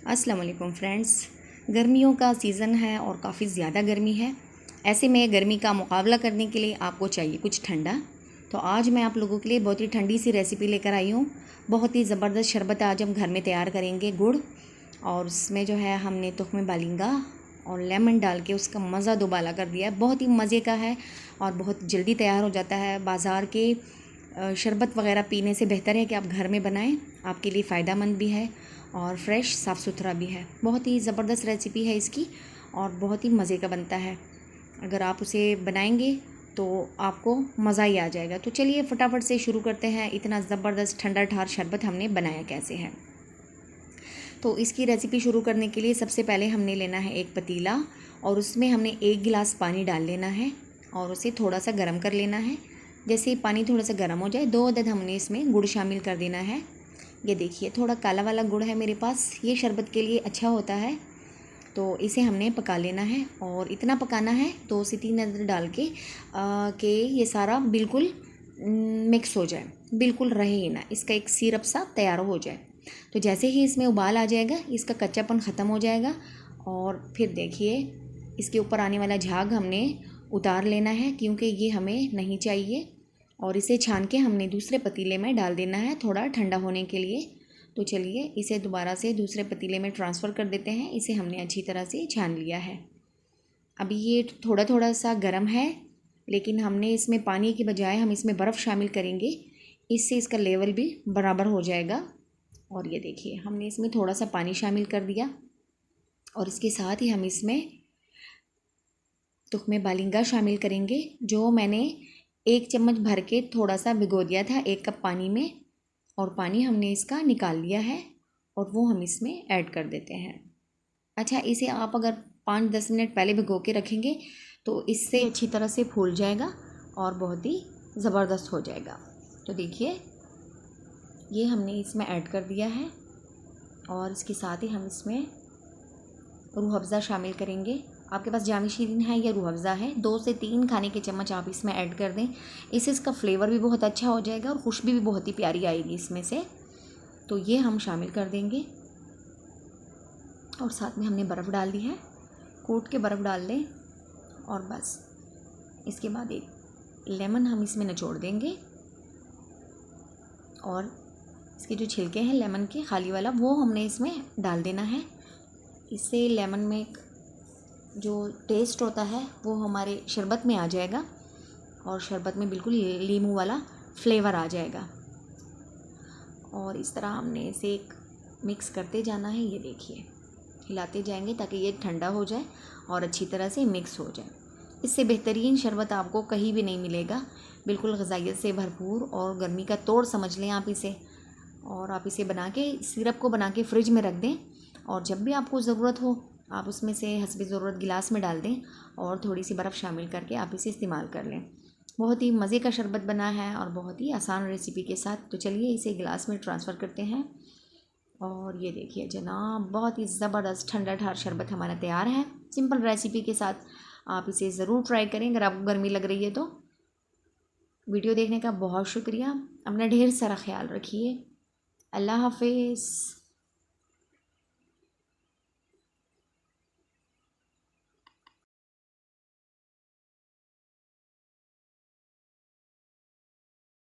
अस्सलाम वालेकुम फ्रेंड्स। गर्मियों का सीज़न है और काफ़ी ज़्यादा गर्मी है। ऐसे में गर्मी का मुकाबला करने के लिए आपको चाहिए कुछ ठंडा। तो आज मैं आप लोगों के लिए बहुत ही ठंडी सी रेसिपी लेकर आई हूँ। बहुत ही ज़बरदस्त शरबत आज हम घर में तैयार करेंगे गुड़, और उसमें जो है हमने तुख्मे बालिंगा और लेमन डाल के उसका मज़ा दोबाला कर दिया है। बहुत ही मज़े का है और बहुत जल्दी तैयार हो जाता है। बाज़ार के शरबत वगैरह पीने से बेहतर है कि आप घर में बनाएं, आपके लिए फ़ायदेमंद भी है और फ्रेश साफ़ सुथरा भी है। बहुत ही ज़बरदस्त रेसिपी है इसकी और बहुत ही मज़े का बनता है। अगर आप उसे बनाएंगे तो आपको मज़ा ही आ जाएगा। तो चलिए फटाफट से शुरू करते हैं। इतना ज़बरदस्त ठंडा ठार शरबत हमने बनाया कैसे है। तो इसकी रेसिपी शुरू करने के लिए सबसे पहले हमने लेना है एक पतीला और उसमें हमने 1 गिलास पानी डाल लेना है और उसे थोड़ा सा गर्म कर लेना है। जैसे पानी थोड़ा सा गर्म हो जाए 2 अदद हमने इसमें गुड़ शामिल कर देना है। ये देखिए थोड़ा काला वाला गुड़ है मेरे पास, ये शरबत के लिए अच्छा होता है। तो इसे हमने पका लेना है और इतना पकाना है 2 से 3 अदद डाल के ये सारा बिल्कुल मिक्स हो जाए, बिल्कुल रहे ही ना, इसका एक सिरप सा तैयार हो जाए। तो जैसे ही इसमें उबाल आ जाएगा इसका कच्चापन ख़त्म हो जाएगा और फिर देखिए इसके ऊपर आने वाला झाग हमने उतार लेना है क्योंकि ये हमें नहीं चाहिए। और इसे छान के हमने दूसरे पतीले में डाल देना है थोड़ा ठंडा होने के लिए। तो चलिए इसे दोबारा से दूसरे पतीले में ट्रांसफ़र कर देते हैं। इसे हमने अच्छी तरह से छान लिया है। अभी ये थोड़ा थोड़ा सा गर्म है, लेकिन हमने इसमें पानी के बजाय हम इसमें बर्फ़ शामिल करेंगे, इससे इसका लेवल भी बराबर हो जाएगा। और ये देखिए हमने इसमें थोड़ा सा पानी शामिल कर दिया और इसके साथ ही हम इसमें तुख्मे बालिंगा शामिल करेंगे, जो मैंने 1 चम्मच भर के थोड़ा सा भिगो दिया था 1 कप पानी में, और पानी हमने इसका निकाल लिया है और वो हम इसमें ऐड कर देते हैं। अच्छा, इसे आप अगर 5-10 मिनट पहले भिगो के रखेंगे तो इससे अच्छी तरह से फूल जाएगा और बहुत ही ज़बरदस्त हो जाएगा। तो देखिए ये हमने इसमें ऐड कर दिया है और इसके साथ ही हम इसमें रूह अफ़ज़ा शामिल करेंगे। आपके पास जामी शीरीन है या रूह अफ़ज़ा है, 2 से 3 खाने के चम्मच आप इसमें ऐड कर दें। इससे इसका फ्लेवर भी बहुत अच्छा हो जाएगा और खुशबू भी बहुत ही प्यारी आएगी इसमें से। तो ये हम शामिल कर देंगे और साथ में हमने बर्फ़ डाल दी है, कूट के बर्फ़ डाल दें। और बस इसके बाद एक लेमन हम इसमें निचोड़ देंगे और इसके जो छिलके हैं लेमन के खाली वाला वो हमने इसमें डाल देना है। इससे लेमन में जो टेस्ट होता है वो हमारे शरबत में आ जाएगा और शरबत में बिल्कुल लीमू वाला फ्लेवर आ जाएगा। और इस तरह हमने इसे एक मिक्स करते जाना है। ये देखिए हिलाते जाएंगे ताकि ये ठंडा हो जाए और अच्छी तरह से मिक्स हो जाए। इससे बेहतरीन शरबत आपको कहीं भी नहीं मिलेगा, बिल्कुल ग़िज़ाइयत से भरपूर और गर्मी का तोड़ समझ लें आप इसे। और आप इसे बना के सिरप को बना के फ्रिज में रख दें और जब भी आपको ज़रूरत हो आप उसमें से हस्बे ज़रूरत गिलास में डाल दें और थोड़ी सी बर्फ़ शामिल करके आप इसे इस्तेमाल कर लें। बहुत ही मज़े का शरबत बना है और बहुत ही आसान रेसिपी के साथ। तो चलिए इसे गिलास में ट्रांसफ़र करते हैं और ये देखिए जनाब बहुत ही ज़बरदस्त ठंडा ठार शरबत हमारा तैयार है सिंपल रेसिपी के साथ। आप इसे ज़रूर ट्राई करें अगर आपको गर्मी लग रही है तो। वीडियो देखने का बहुत शुक्रिया। अपना ढेर सारा ख्याल रखिए। अल्लाह हाफिज़।